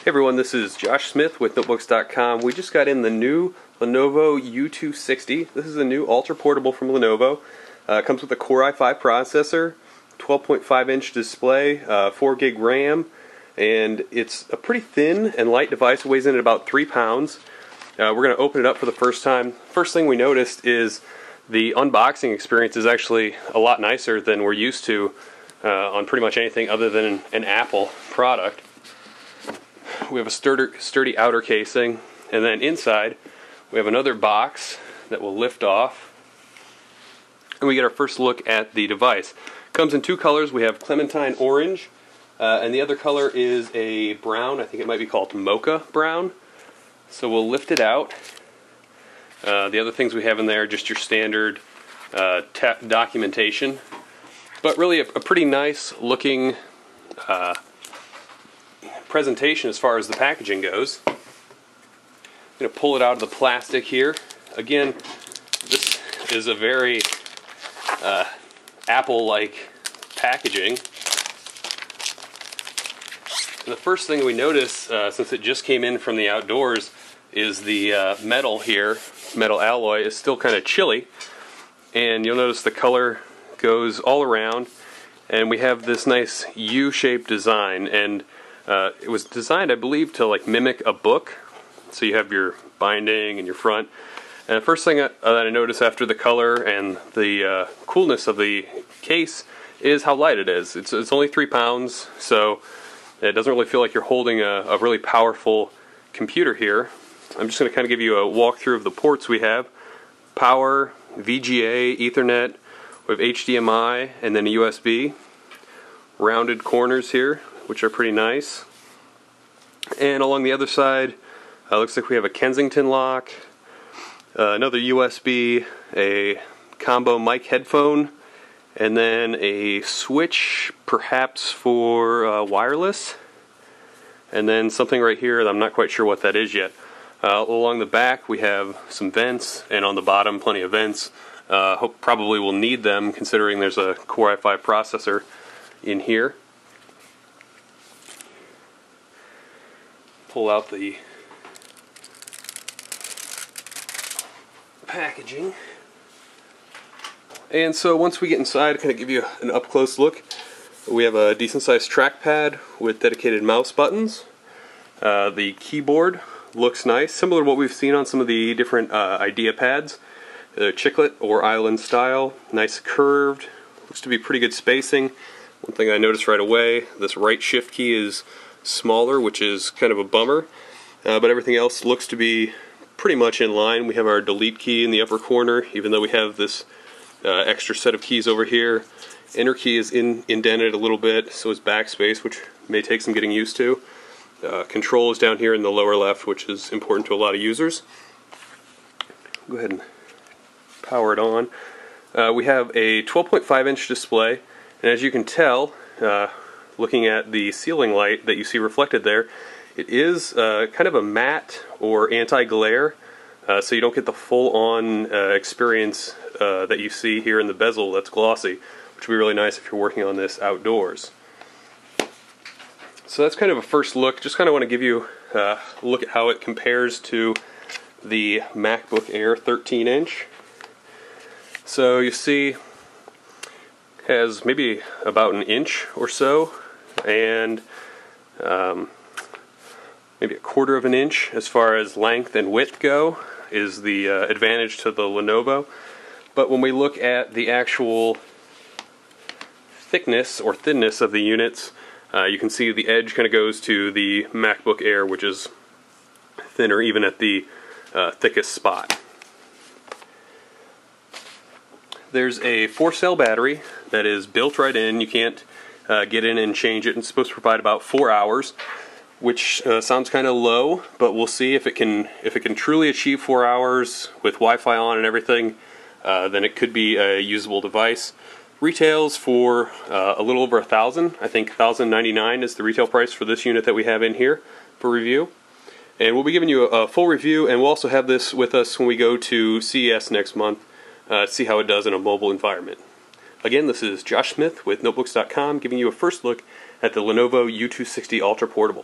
Hey everyone, this is Josh Smith with Notebooks.com. We just got in the new Lenovo U260. This is a new ultra-portable from Lenovo. It comes with a Core i5 processor, 12.5-inch display, 4 gig RAM, and it's a pretty thin and light device. It weighs in at about 3 pounds. We're going to open it up for the first time. First thing we noticed is the unboxing experience is actually a lot nicer than we're used to on pretty much anything other than an Apple product. We have a sturdy outer casing, and then inside we have another box that will lift off, and we get our first look at the device. It comes in two colors. We have Clementine Orange, and the other color is a brown. I think it might be called Mocha Brown. So we'll lift it out. The other things we have in there are just your standard documentation, but really a pretty nice looking presentation as far as the packaging goes. I'm going to pull it out of the plastic here. Again, this is a very Apple-like packaging. And the first thing we notice, since it just came in from the outdoors, is the metal here, metal alloy, is still kind of chilly. And you'll notice the color goes all around, and we have this nice U-shaped design, and it was designed, I believe, to like mimic a book. So you have your binding and your front. And the first thing that I noticed after the color and the coolness of the case is how light it is. It's only 3 pounds, so it doesn't really feel like you're holding a really powerful computer here. I'm just going to kind of give you a walkthrough of the ports we have. Power, VGA, Ethernet, we have HDMI, and then a USB. Rounded corners here, which are pretty nice. And along the other side, looks like we have a Kensington lock, another USB, a combo mic headphone, and then a switch perhaps for wireless, and then something right here that I'm not quite sure what that is yet. Along the back we have some vents, and on the bottom plenty of vents. Probably will need them considering there's a Core i5 processor in here. Pull out the packaging. And so once we get inside, I kind of give you an up-close look. We have a decent-sized trackpad with dedicated mouse buttons. The keyboard looks nice, similar to what we've seen on some of the different IdeaPads. Chiclet or island style, nice curved, looks to be pretty good spacing. One thing I noticed right away, this right shift key is smaller, which is kind of a bummer, but everything else looks to be pretty much in line. We have our delete key in the upper corner, even though we have this extra set of keys over here. Enter key is indented a little bit, so is backspace, which may take some getting used to. Control is down here in the lower left, which is important to a lot of users. Go ahead and power it on. We have a 12.5-inch display, and as you can tell, looking at the ceiling light that you see reflected there, it is kind of a matte or anti-glare, so you don't get the full-on experience that you see here in the bezel that's glossy, which would be really nice if you're working on this outdoors. So that's kind of a first look. Just kind of want to give you a look at how it compares to the MacBook Air 13-inch. So you see, has maybe about an inch or so, and maybe a quarter of an inch as far as length and width go is the advantage to the Lenovo. But when we look at the actual thickness or thinness of the units, you can see the edge kind of goes to the MacBook Air, which is thinner even at the thickest spot. There's a 4-cell battery that is built right in. You can't get in and change it. It's supposed to provide about 4 hours, which sounds kind of low, but we'll see if it can truly achieve 4 hours with Wi-Fi on and everything. Then it could be a usable device. Retails for a little over $1,000. I think $1,099 is the retail price for this unit that we have in here for review. And we'll be giving you a full review, and we'll also have this with us when we go to CES next month. See how it does in a mobile environment. Again, this is Josh Smith with Notebooks.com giving you a first look at the Lenovo U260 Ultra Portable.